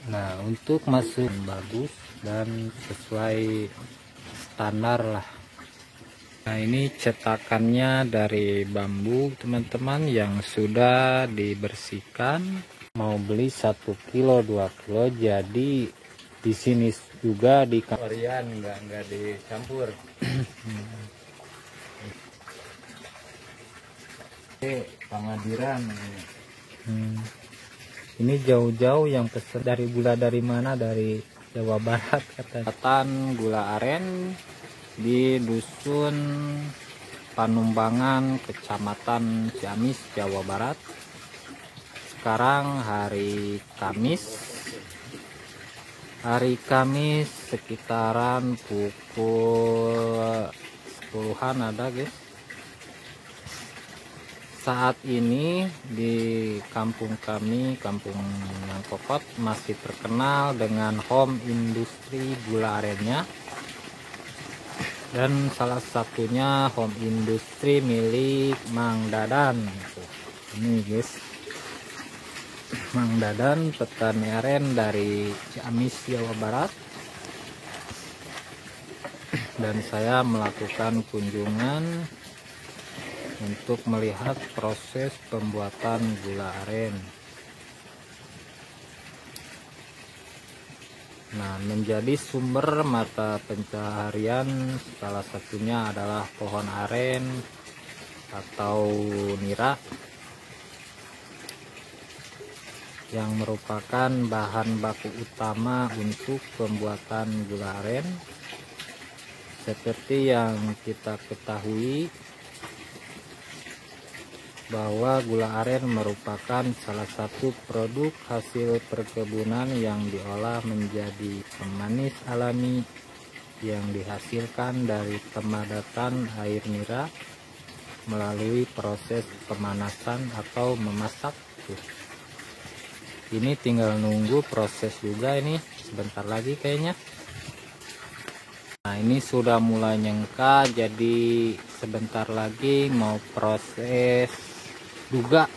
Nah, untuk masuk bagus dan sesuai standar lah. Nah, ini cetakannya dari bambu teman-teman yang sudah dibersihkan. Mau beli 1 kilo 2 kilo, jadi di sini juga di varian nggak dicampur. Pengadiran. Ini jauh-jauh yang pesan dari gula dari mana, dari Jawa Barat katanya. Gula aren di dusun Panumbangan, Kecamatan Ciamis, Jawa Barat. Sekarang hari Kamis sekitaran pukul 10-an ada guys. Saat ini di kampung kami, Kampung Nangkokot, masih terkenal dengan home industri gula arennya. Dan salah satunya home industri milik Mang Dadan. Ini guys, Mang Dadan, petani aren dari Ciamis, Jawa Barat. Dan saya melakukan kunjungan untuk melihat proses pembuatan gula aren. Nah, menjadi sumber mata pencaharian salah satunya adalah pohon aren atau nira, yang merupakan bahan baku utama untuk pembuatan gula aren. Seperti yang kita ketahui bahwa gula aren merupakan salah satu produk hasil perkebunan yang diolah menjadi pemanis alami yang dihasilkan dari pemadatan air nira melalui proses pemanasan atau memasak. Ini tinggal nunggu proses juga, ini sebentar lagi kayaknya. Nah, ini sudah mulai nyengka, jadi sebentar lagi mau proses duga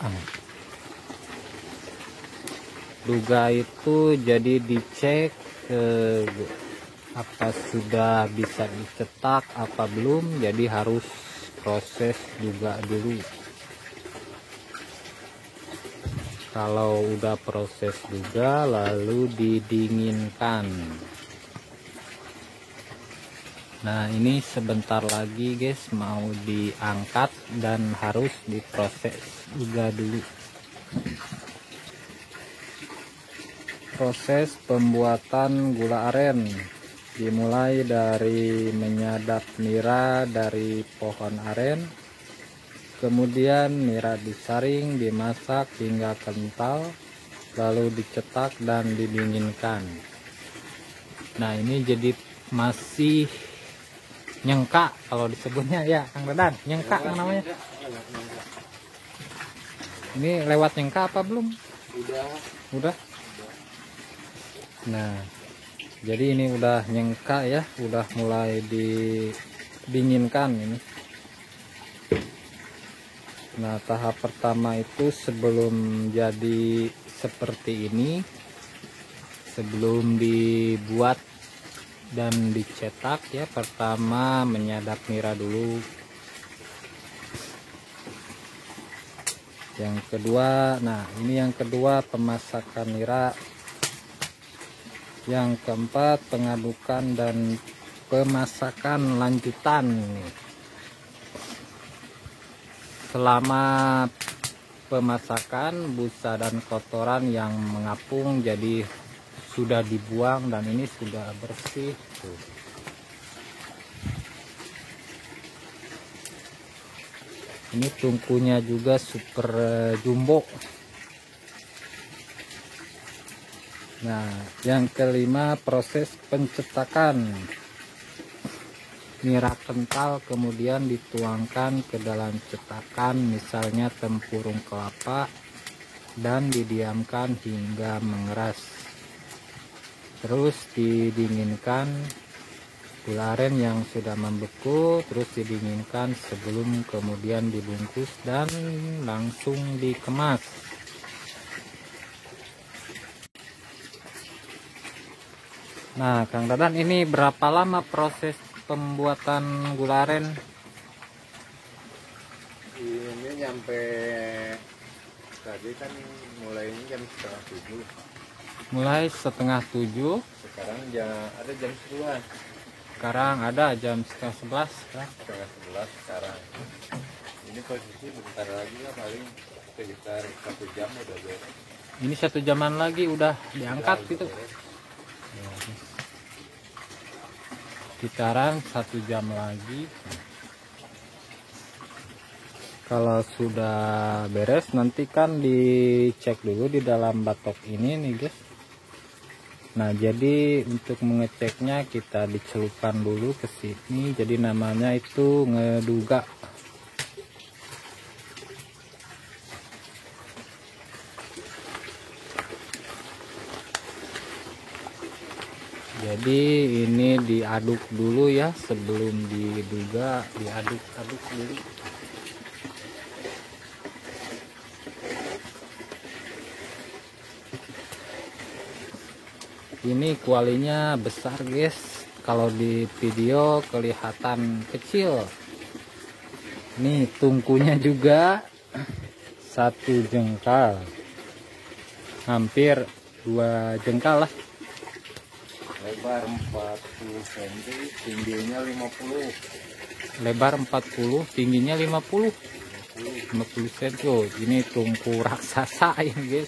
itu, jadi dicek apa sudah bisa dicetak apa belum, jadi harus proses duga dulu. Kalau udah proses duga lalu didinginkan. Nah, ini sebentar lagi guys mau diangkat dan harus diproses juga dulu. Proses pembuatan gula aren dimulai dari menyadap nira dari pohon aren, kemudian nira disaring, dimasak hingga kental, lalu dicetak dan didinginkan. Nah, ini jadi masih nyengka kalau disebutnya ya, Kang Dadan, nyengka yang namanya. Ini lewat nyengka apa belum? Udah. Nah, jadi ini udah nyengka ya, udah mulai didinginkan ini. Nah, tahap pertama itu sebelum jadi seperti ini, sebelum dibuat dan dicetak ya, pertama menyadap nira dulu. Yang kedua, nah ini yang kedua pemasakan nira. Yang keempat pengadukan dan pemasakan lanjutan. Selama pemasakan, busa dan kotoran yang mengapung jadi sudah dibuang dan ini sudah bersih. Ini tungkunya juga super jumbo. Nah, yang kelima proses pencetakan. Nira kental kemudian dituangkan ke dalam cetakan, misalnya tempurung kelapa, dan didiamkan hingga mengeras. Terus didinginkan gula aren yang sudah membeku, terus didinginkan sebelum kemudian dibungkus dan langsung dikemas. Nah, Kang Dadan, ini berapa lama proses pembuatan gula aren? Ini nyampe tadi kan mulainya jam setengah 7. Mulai setengah 7. Sekarang ada jam 10-an. Sekarang ada jam setengah 11. Setengah 11 sekarang. Ini posisi bentar lagi lah, paling sekitar 1 jam udah beres. Ini 1 jaman lagi udah diangkat gitu. Sekitaran 1 jam lagi. Kalau sudah beres nanti kan dicek dulu di dalam batok ini nih guys. Nah, jadi untuk mengeceknya kita dicelupkan dulu ke sini. Jadi namanya itu ngeduga. Jadi ini diaduk dulu ya, sebelum diduga diaduk-aduk dulu. Ini kualinya besar guys, kalau di video kelihatan kecil. Nih tungkunya juga 1 jengkal, hampir 2 jengkal lah. Lebar 40 cm, tingginya 50. Lebar 40, tingginya 50 cm. Oh, ini tungku raksasa ini guys.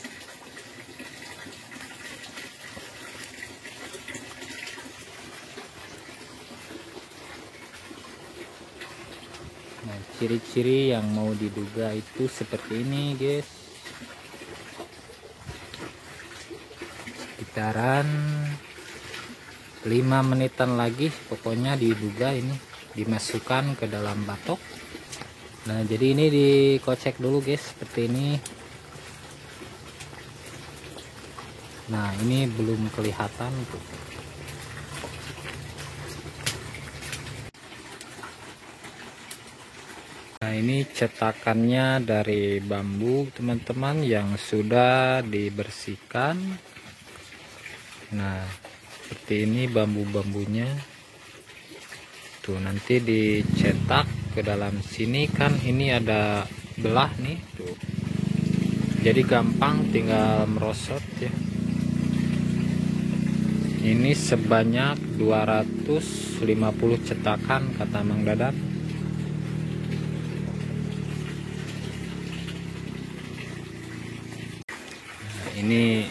Nah, ciri-ciri yang mau diduga itu seperti ini guys. Sekitaran 5 menitan lagi pokoknya diduga ini dimasukkan ke dalam batok. Nah, jadi ini dikocek dulu guys seperti ini. Nah, ini belum kelihatan tuh. Nah, ini cetakannya dari bambu teman-teman yang sudah dibersihkan. Nah, seperti ini bambu-bambunya tuh, nanti dicetak ke dalam sini kan. Ini ada belah nih tuh, jadi gampang tinggal merosot ya. Ini sebanyak 250 cetakan kata Mang Dadan. Ini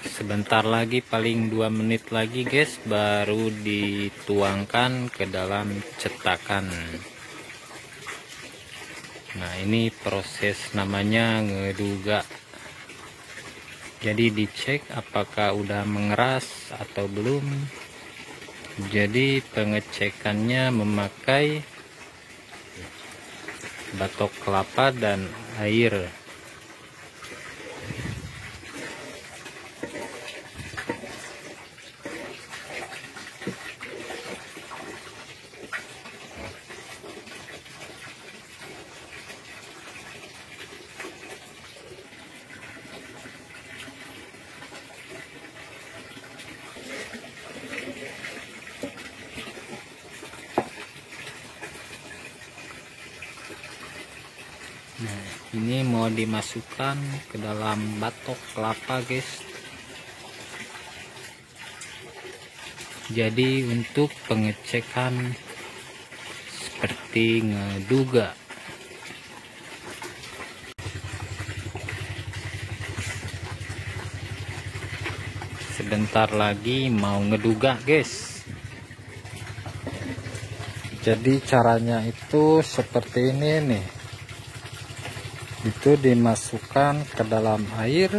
sebentar lagi, paling 2 menit lagi guys, baru dituangkan ke dalam cetakan. Nah, ini proses namanya ngeduga. Jadi dicek apakah udah mengeras atau belum. Jadi pengecekannya memakai batok kelapa dan air. Nah, ini mau dimasukkan ke dalam batok kelapa guys. Jadi untuk pengecekan seperti ngeduga. Sebentar lagi mau ngeduga guys. Jadi caranya itu seperti ini nih. Itu dimasukkan ke dalam air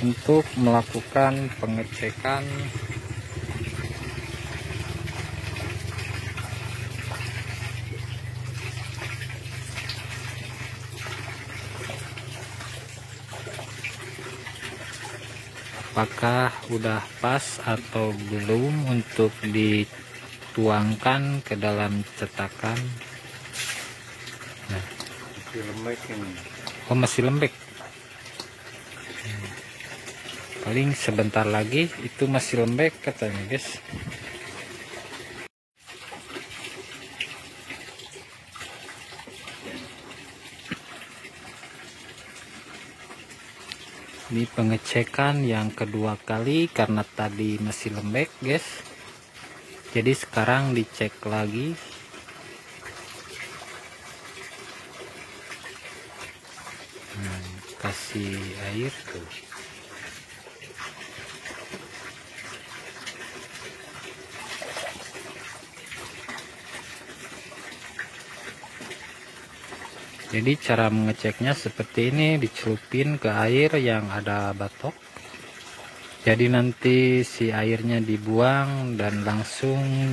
untuk melakukan pengecekan apakah udah pas atau belum untuk dituangkan ke dalam cetakan. Nah, Masih lembek ini. oh masih lembek. paling sebentar lagi itu masih lembek katanya guys. Ini pengecekan yang kedua kali karena tadi masih lembek guys, jadi sekarang dicek lagi. Kasih air tuh. Jadi cara mengeceknya seperti ini, dicelupin ke air yang ada batok. Jadi nanti si airnya dibuang dan langsung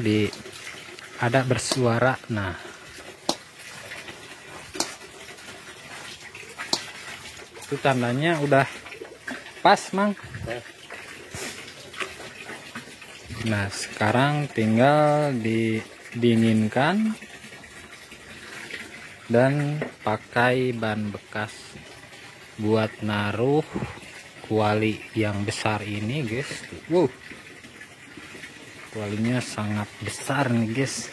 ada bersuara. Nah, itu tandanya udah pas, Mang. Nah, sekarang tinggal didinginkan dan pakai ban bekas buat naruh kuali yang besar ini guys. Wow, kualinya sangat besar nih guys.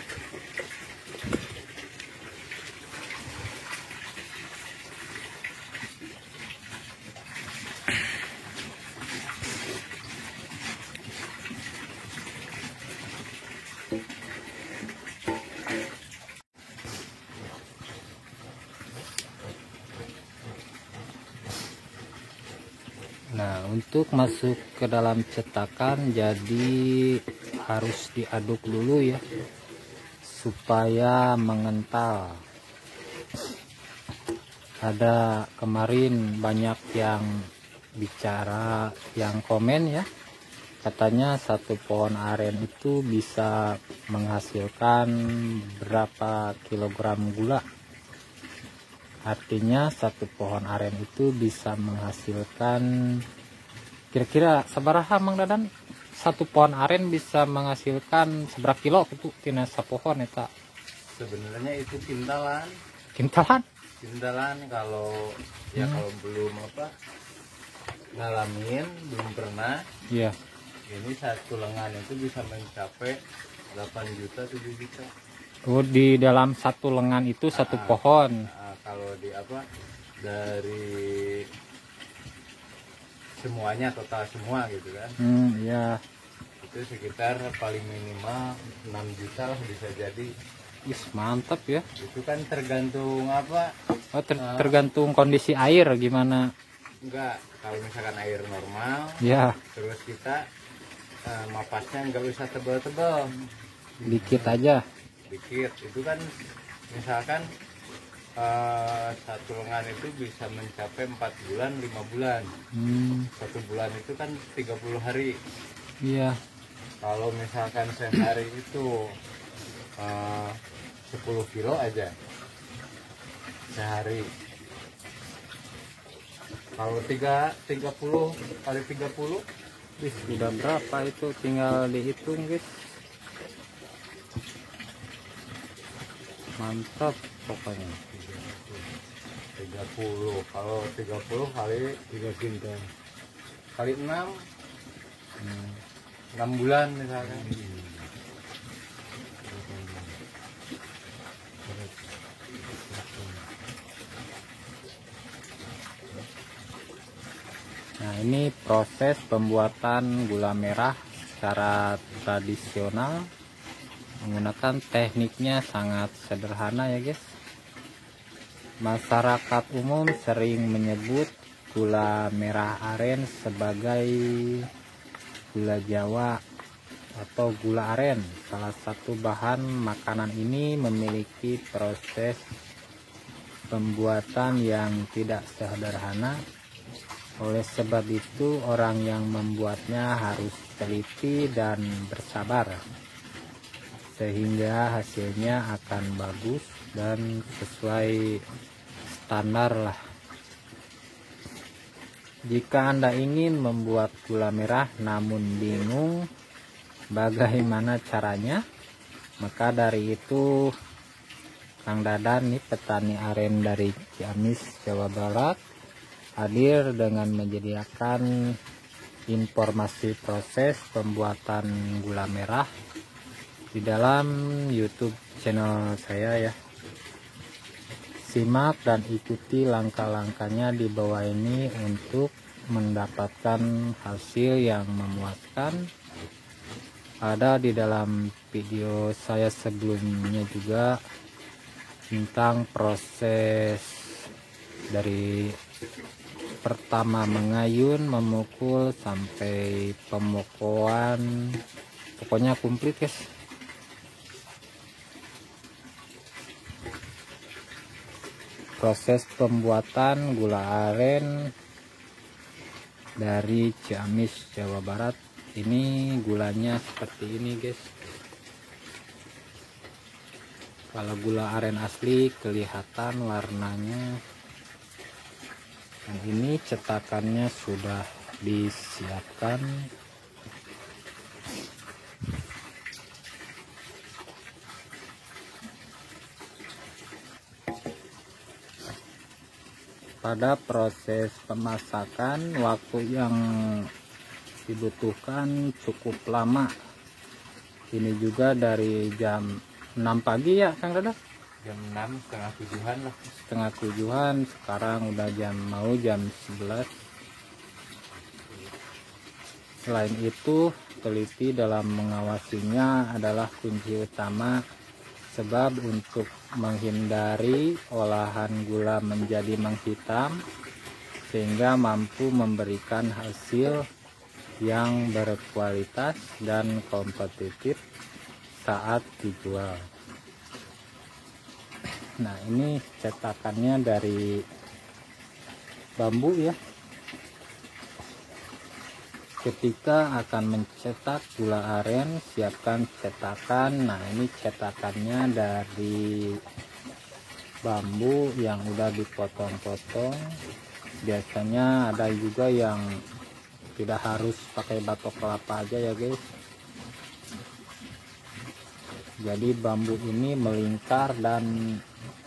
Nah, untuk masuk ke dalam cetakan jadi harus diaduk dulu ya, supaya mengental. Ada kemarin banyak yang bicara, yang komen ya, katanya satu pohon aren itu bisa menghasilkan berapa kilogram gula. Artinya satu pohon aren itu bisa menghasilkan kira-kira sabaraha Mang Dadan? Satu pohon aren bisa menghasilkan seberapa kilo itu tina sapohon eta? Sebenarnya itu kintalan. Kintalan? Kintalan kalau ya kalau belum ngalamin, belum pernah. Iya. Ini satu lengan itu bisa mencapai 8 juta 7 juta. Oh, di dalam satu lengan itu satu pohon. Kalau dari semuanya, total semua gitu kan. Iya. Itu sekitar paling minimal 6 juta lah bisa jadi. Yes, mantap ya. Itu kan tergantung Tergantung kondisi air gimana. Enggak, kalau misalkan air normal Ya, terus kita mapasnya nggak usah tebal-tebal, dikit aja. dikit. Itu kan misalkan satu lengan itu bisa mencapai 4 bulan 5 bulan. Satu bulan itu kan 30 hari. Iya. Kalau misalkan sehari itu 10 kilo aja sehari. Kalau 30 kali 30 Udah berapa itu, tinggal dihitung guys. Mantap pokoknya. 30, kalau 30 kali 3 kintal kali 6 6 bulan misalkan. Nah, ini proses pembuatan gula merah secara tradisional, menggunakan tekniknya sangat sederhana ya guys. Masyarakat umum sering menyebut gula merah aren sebagai gula Jawa atau gula aren. Salah satu bahan makanan ini memiliki proses pembuatan yang tidak sederhana. Oleh sebab itu orang yang membuatnya harus teliti dan bersabar, sehingga hasilnya akan bagus dan sesuai standar lah. Jika Anda ingin membuat gula merah namun bingung bagaimana caranya, maka dari itu Kang Dadan nih, petani aren dari Ciamis, Jawa Barat, hadir dengan menyediakan informasi proses pembuatan gula merah di dalam YouTube channel saya ya. Simak dan ikuti langkah-langkahnya di bawah ini untuk mendapatkan hasil yang memuaskan. Ada di dalam video saya sebelumnya juga tentang proses dari pertama mengayun, memukul sampai pemukulan, pokoknya komplit guys. Proses pembuatan gula aren dari Ciamis, Jawa Barat. Ini gulanya seperti ini guys. Kalau gula aren asli kelihatan warnanya. Dan ini cetakannya sudah disiapkan. Pada proses pemasakan, waktu yang dibutuhkan cukup lama. Ini juga dari jam 6 pagi ya Kang Dadang? Jam 6 setengah 7-an lah. Setengah 7-an, sekarang udah jam 11. Selain itu, teliti dalam mengawasinya adalah kunci utama, sebab untuk menghindari olahan gula menjadi menghitam sehingga mampu memberikan hasil yang berkualitas dan kompetitif saat dijual. Nah, ini cetakannya dari bambu ya. Ketika akan mencetak gula aren, siapkan cetakan. Nah, ini cetakannya dari bambu yang udah dipotong-potong. Biasanya ada juga yang tidak harus pakai batok kelapa aja ya guys. Jadi bambu ini melingkar dan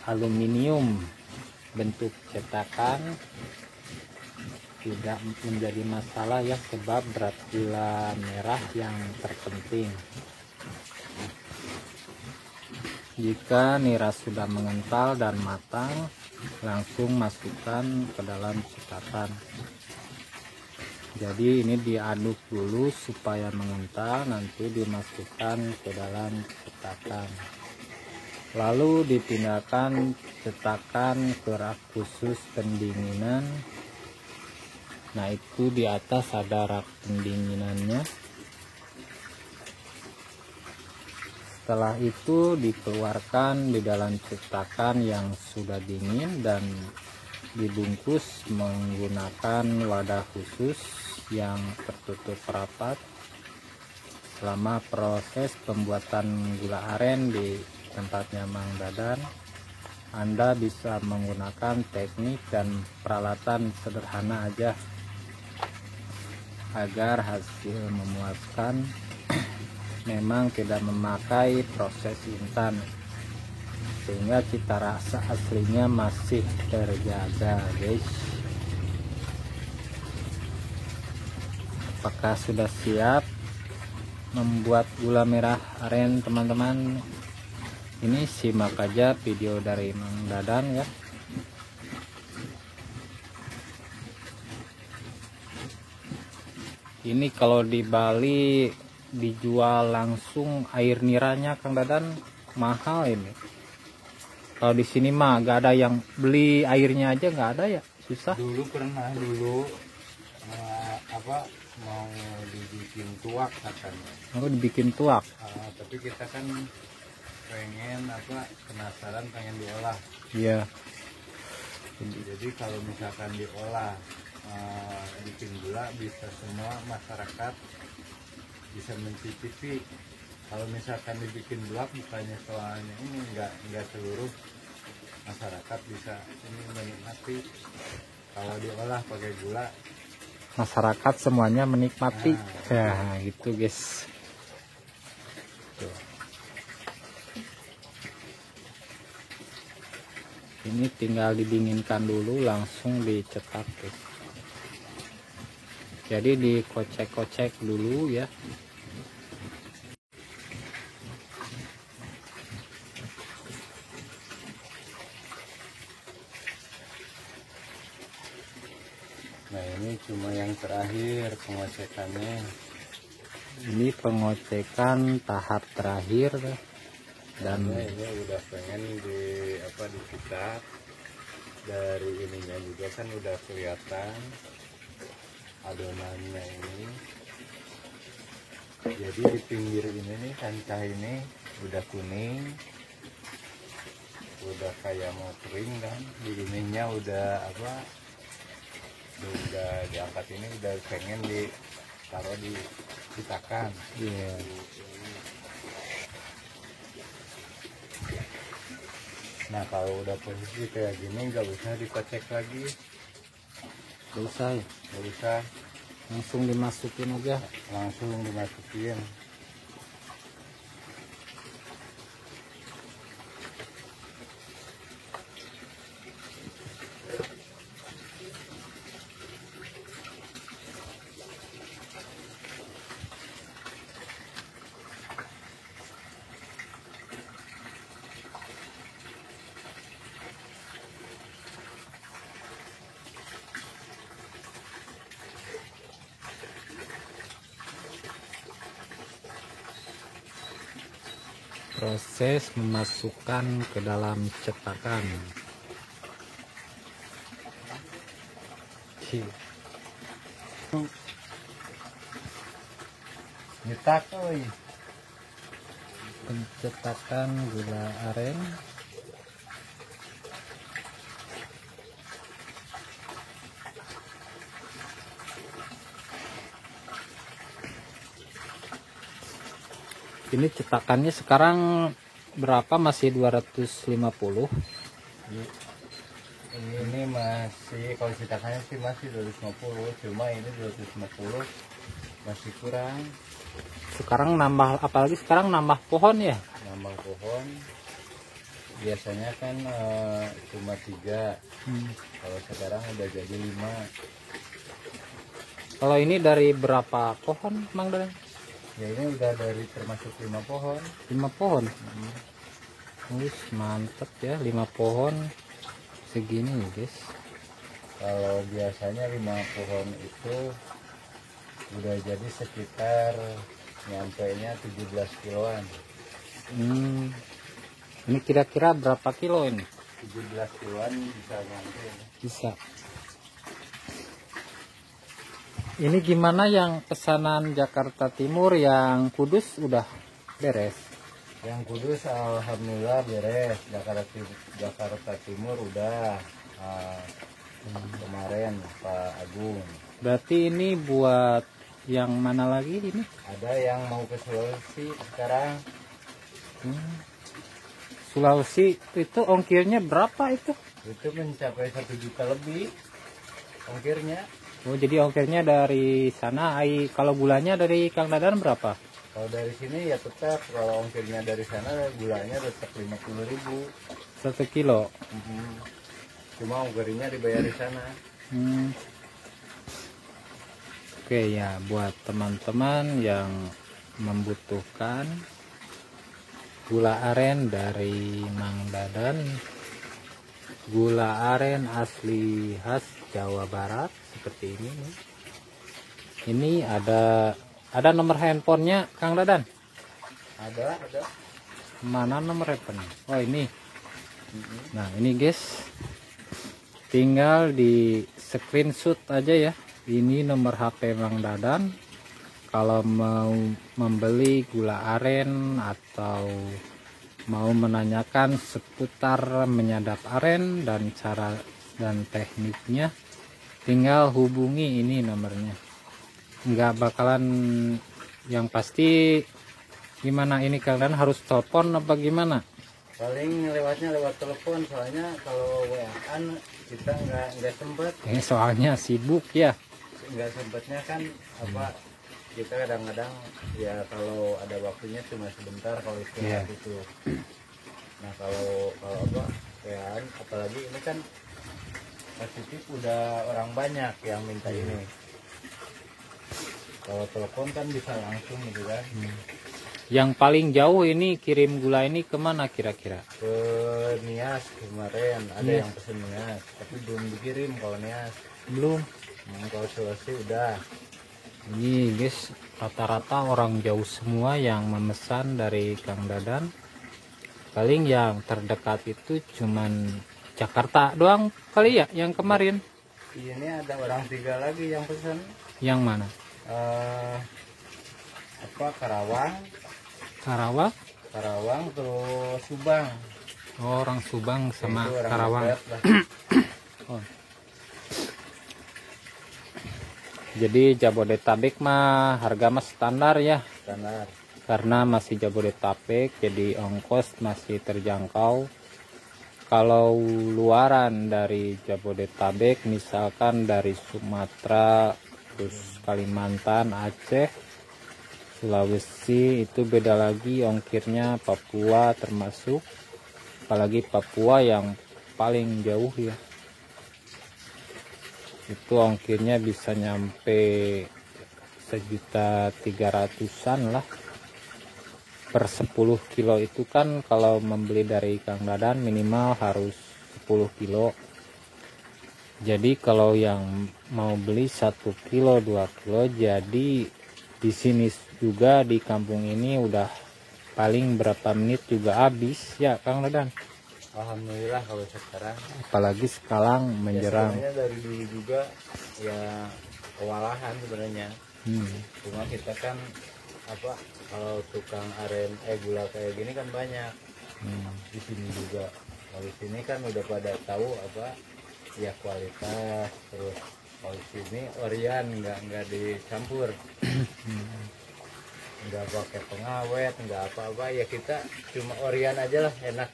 aluminium. Bentuk cetakan tidak menjadi masalah ya, sebab berat gula merah yang terpenting. Jika nira sudah mengental dan matang, langsung masukkan ke dalam cetakan. Jadi ini diaduk dulu supaya mengental, nanti dimasukkan ke dalam cetakan. Lalu dipindahkan cetakan ke rak khusus pendinginan. Nah, itu di atas ada rak pendinginannya. Setelah itu dikeluarkan di dalam cetakan yang sudah dingin dan dibungkus menggunakan wadah khusus yang tertutup rapat. Selama proses pembuatan gula aren di tempatnya Mang Dadan, Anda bisa menggunakan teknik dan peralatan sederhana aja agar hasil memuaskan. Memang tidak memakai proses instan, sehingga cita rasa aslinya masih terjaga guys. Apakah sudah siap membuat gula merah aren teman-teman? Ini simak aja video dari Mang Dadan ya. Ini kalau di Bali dijual langsung air niranya Kang Dadan mahal ini. Kalau di sini mah gak ada yang beli airnya aja, nggak ada ya, susah. Dulu pernah mau dibikin tuak katanya. Aku dibikin tuak. Tapi kita kan penasaran pengen diolah. Iya. Jadi kalau misalkan diolah bikin gula, bisa semua masyarakat bisa mencicipi. Kalau misalkan dibikin blok, bukannya soalnya ini enggak seluruh masyarakat bisa ini menikmati. Kalau diolah pakai gula, Masyarakat semuanya menikmati. Ya gitu guys. Tuh. Ini tinggal didinginkan dulu, langsung dicetak guys. Jadi dikocek-kocek dulu ya. Nah ini cuma yang terakhir pengocekannya. Ini pengocekan tahap terakhir dan ini udah pengen dicetak. Dari ininya juga kan udah kelihatan adonannya ini. Jadi di pinggir ini nih kancah ini udah kuning, udah kayak mau kering kan. Di ininya udah udah diangkat, ini udah pengen ditaruh di cetakan. yeah. Nah kalau udah posisi kayak gini nggak usah dikocek lagi, Selesai, nggak usah, langsung dimasukin aja. langsung dimasukin. Proses memasukkan ke dalam cetakan. Nyetak oi. Pencetakan gula aren. Ini cetakannya sekarang berapa? Masih 250. Ini masih, kalau cetakannya sih masih 250, cuma ini 250 masih kurang. Sekarang nambah, apalagi sekarang nambah pohon ya. Nambah pohon biasanya kan cuma 3, kalau sekarang udah jadi 5. Kalau ini dari berapa pohon, Mang Dadang? Ya ini udah dari termasuk 5 pohon. 5 pohon. Wih, mantep ya, 5 pohon segini guys. Kalau biasanya 5 pohon itu udah jadi sekitar nyampainya 17 kiloan. Ini kira-kira berapa kilo ini? 17 kiloan bisa nyampe. Bisa. Ini gimana yang pesanan Jakarta Timur, yang Kudus udah beres? Yang Kudus alhamdulillah beres. Jakarta Timur udah kemarin Pak Agung. Berarti ini buat yang mana lagi ini? Ada yang mau ke Sulawesi sekarang. Sulawesi itu ongkirnya berapa itu? Itu mencapai 1 juta lebih ongkirnya. Oh, jadi ongkirnya dari sana. Kalau gulanya dari Kang Dadan berapa? Kalau dari sini ya tetap, kalau ongkirnya dari sana gulanya tetap 50.000 1 kilo. Cuma ongkirnya dibayar di sana. Oke ya, buat teman-teman yang membutuhkan gula aren dari Mang Dadan, gula aren asli khas Jawa Barat seperti ini. Ini ada nomor handphonenya Kang Dadan? Ada. Mana nomor handphonenya? Oh ini. Nah ini guys, tinggal di screenshot aja ya. Ini nomor HP Mang Dadan. Kalau mau membeli gula aren atau mau menanyakan seputar menyadap aren dan cara dan tekniknya, tinggal hubungi ini nomornya. Nggak bakalan, yang pasti gimana ini, kalian harus telepon apa gimana? Paling lewatnya lewat telepon, soalnya kalau WA-an kita nggak sempet. Soalnya sibuk ya. Nggak sempetnya kan kita kadang-kadang ya kalau ada waktunya cuma sebentar kalau istirahat itu. Nah kalau WA-an, apalagi ini kan positif udah orang banyak yang minta ini. Kalau telepon kan bisa langsung gitu kan. Yang paling jauh ini kirim gula ini kemana kira-kira? Ke Nias kemarin ada Nias. yang pesen Nias, tapi belum dikirim kalau Nias. Belum. Kalau Sulawesi udah. Ini guys, rata-rata orang jauh semua yang memesan dari Kang Dadan. Paling yang terdekat itu cuman Jakarta doang kali ya yang kemarin. Ini ada orang 3 lagi yang pesen. Yang mana? Karawang, Karawang, terus Subang. oh, orang Subang sama Itu orang Karawang. dekat lah. Oh. Jadi Jabodetabek mah harga mah standar ya, Standar. karena masih Jabodetabek jadi ongkos masih terjangkau. Kalau luaran dari Jabodetabek misalkan dari Sumatera, terus Kalimantan, Aceh, Sulawesi itu beda lagi ongkirnya, Papua termasuk, apalagi Papua yang paling jauh ya, itu ongkirnya bisa nyampe 1.300.000-an lah per 10 kilo. Itu kan kalau membeli dari Kang Dadan minimal harus 10 kilo. Jadi kalau yang mau beli 1 kilo 2 kilo, jadi di sini juga di kampung ini udah paling berapa menit juga habis ya Kang Dadan. Alhamdulillah kalau sekarang. Apalagi sekarang menjelang. Ya, dari dulu juga ya kewalahan sebenarnya. Cuma kita kan kalau tukang aren gula kayak gini kan banyak. Di sini juga. Kalau di sini kan udah pada tahu ya kualitas, terus kalau di sini Orian nggak dicampur. Nggak pakai pengawet, nggak apa-apa, ya kita cuma Orian aja lah, enak.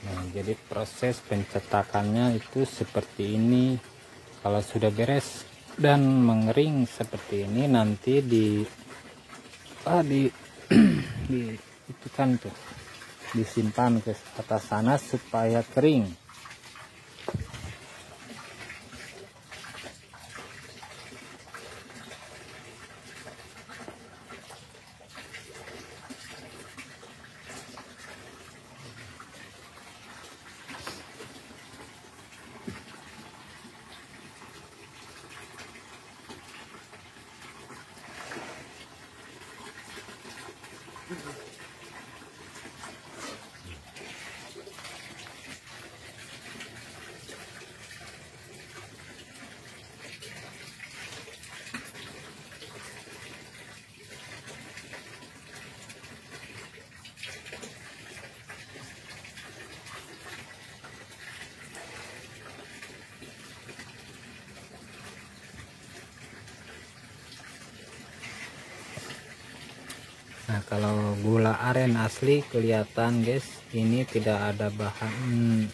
Nah, jadi proses pencetakannya itu seperti ini. Kalau sudah beres dan mengering seperti ini, nanti di itu kan tuh disimpan ke atas sana supaya kering. Nah, kalau gula aren asli kelihatan guys, ini tidak ada bahan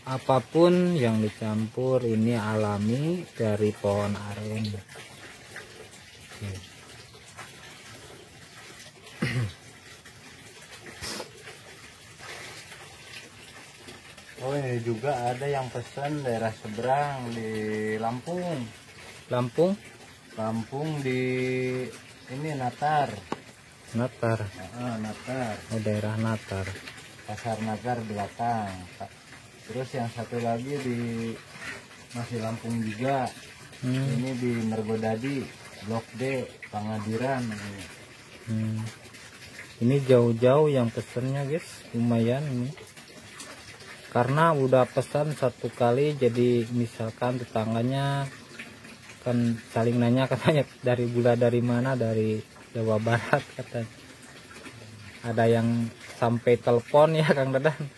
apapun yang dicampur, ini alami dari pohon aren. Oh, ini juga ada yang pesan daerah seberang di Lampung. Lampung di ini Natar. Natar. Natar. Oh, daerah Natar. Pasar Natar belakang. Terus yang satu lagi masih Lampung juga. Ini di Mergodadi, Blok D, Pangadiran. Ini jauh-jauh yang pesennya guys, lumayan ini. Karena udah pesan satu kali, jadi misalkan tetangganya kan saling nanya, katanya dari gula dari mana, dari Jawa Barat katanya. Ada yang sampai telepon ya Kang Dadan.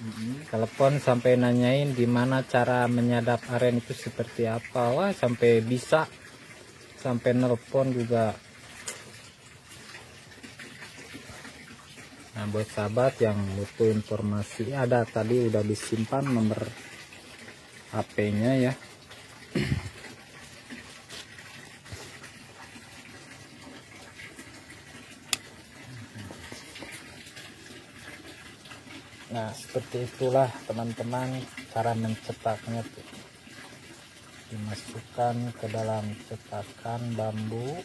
Telepon sampai nanyain gimana cara menyadap aren itu seperti apa. Wah, sampai bisa sampai nelpon juga. Nah, buat sahabat yang butuh informasi, ada tadi udah disimpan nomor HP-nya ya. Nah, seperti itulah teman-teman cara mencetaknya tuh. Dimasukkan ke dalam cetakan bambu.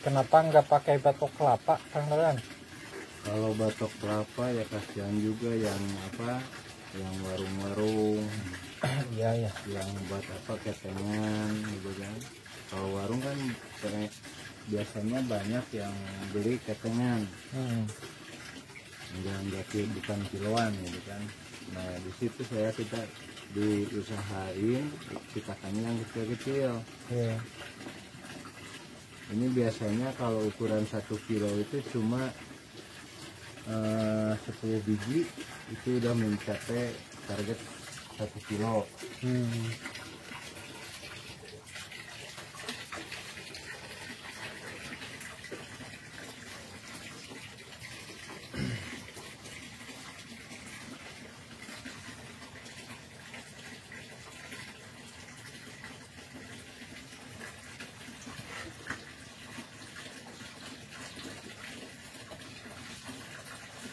Kenapa nggak pakai batok kelapa, Kang Dadan? Kalau batok kelapa ya kasihan juga yang apa, yang warung-warung, Iya ya. yang buat apa ketengan gitu kan. Kalau warung kan biasanya banyak yang beli ketengan, enggak bukan kiloan gitu kan. Nah di situ kita diusahain cetakannya yang kecil-kecil. Iya. Ini biasanya kalau ukuran 1 kilo itu cuma 10 biji itu udah mencapai target 1 kilo.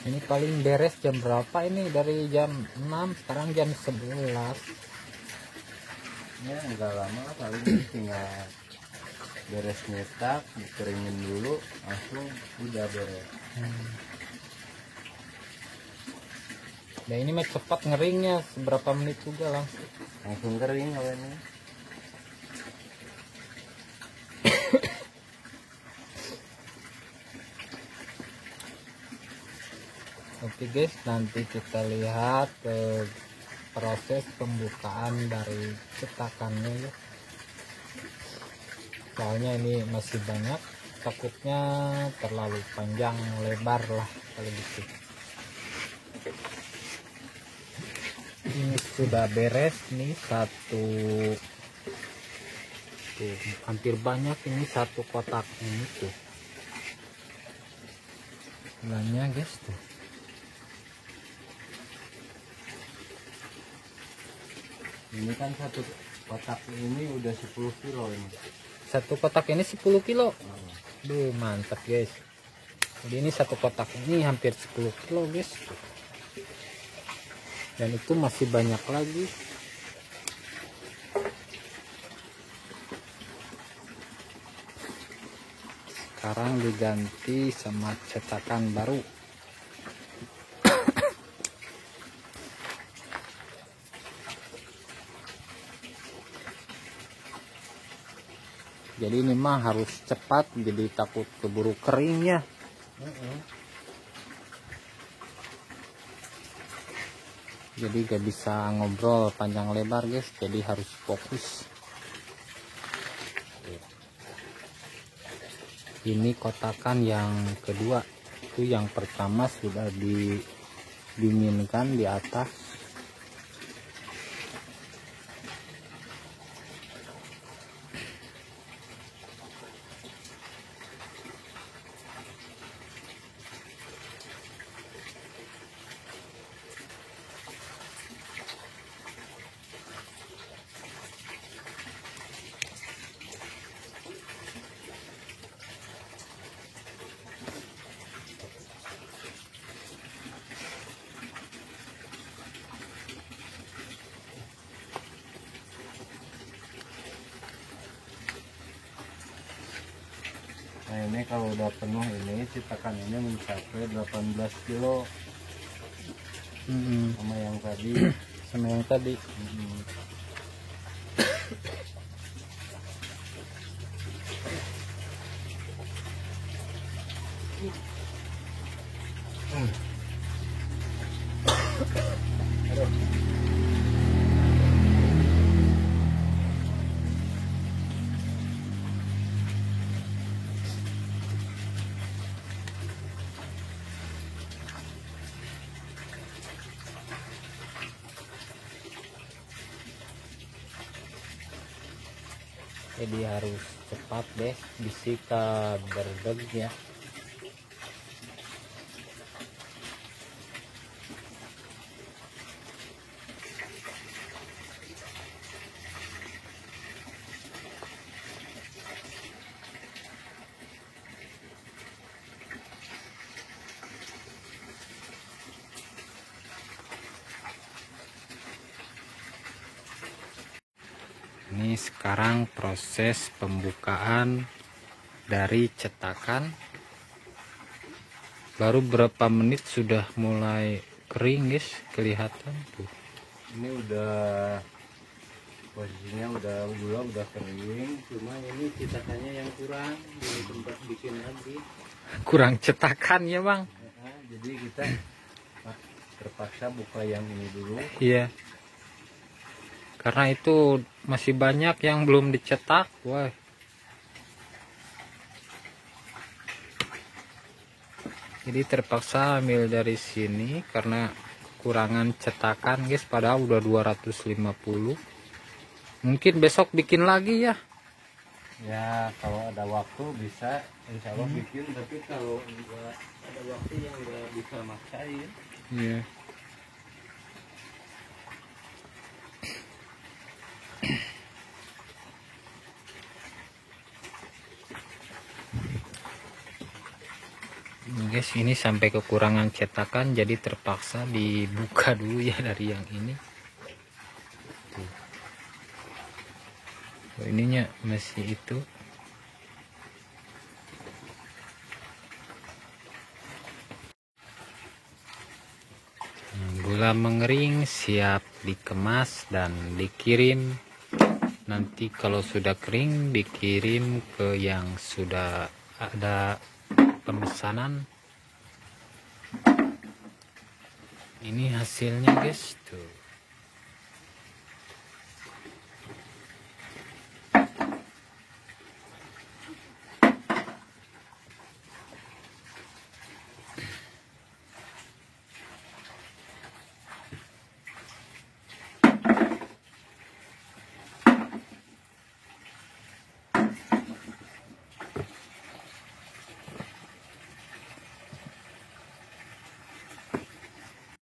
Ini paling beres jam berapa ini? Dari jam 6, sekarang jam 11. Ya enggak lama paling tinggal beres nyetak, dikeringin dulu, langsung udah beres. Nah ini mah cepat ngeringnya, seberapa menit juga Langsung kering kalau ini. Oke guys, nanti kita lihat proses pembukaan dari cetakannya ya. Soalnya ini masih banyak, takutnya terlalu panjang lebar lah kalau gitu. Ini sudah beres nih satu tuh, hampir banyak ini satu kotak ini tuh. Bulannya guys tuh. Ini kan satu kotak ini udah 10 kilo ini. Satu kotak ini 10 kilo. Duh, mantap guys. Jadi ini satu kotak ini hampir 10 kilo guys. Dan itu masih banyak lagi. Sekarang diganti sama cetakan baru. Jadi ini mah harus cepat, jadi takut keburu keringnya. Jadi gak bisa ngobrol panjang lebar guys, jadi harus fokus. Ini kotakan yang kedua, itu yang pertama sudah didinginkan di atas. Nah ini kalau udah penuh ini cetakan ini mencapai 18 kilo sama yang tadi. Sama yang tadi. Jadi harus cepat deh, bisa berdeg ya. Ini sekarang proses pembukaan dari cetakan. Baru berapa menit sudah mulai kering guys, kelihatan tuh. Ini udah posisinya gula udah kering, cuma ini cetakannya yang kurang, di tempat bikin lagi Kurang cetakan ya bang. jadi kita terpaksa buka yang ini dulu. Iya, karena itu masih banyak yang belum dicetak. Wah, jadi terpaksa ambil dari sini karena kekurangan cetakan guys, padahal udah 250. Mungkin besok bikin lagi ya. Ya kalau ada waktu bisa insya Allah bikin, tapi kalau enggak ada waktu yang enggak bisa maksain. Iya. Guys, ini sampai kekurangan cetakan, jadi terpaksa dibuka dulu ya dari yang ini. Tuh. Oh, ininya masih itu. Gula mengering, siap dikemas dan dikirim. Nanti kalau sudah kering dikirim ke yang sudah ada pemesanan. Ini hasilnya guys tuh.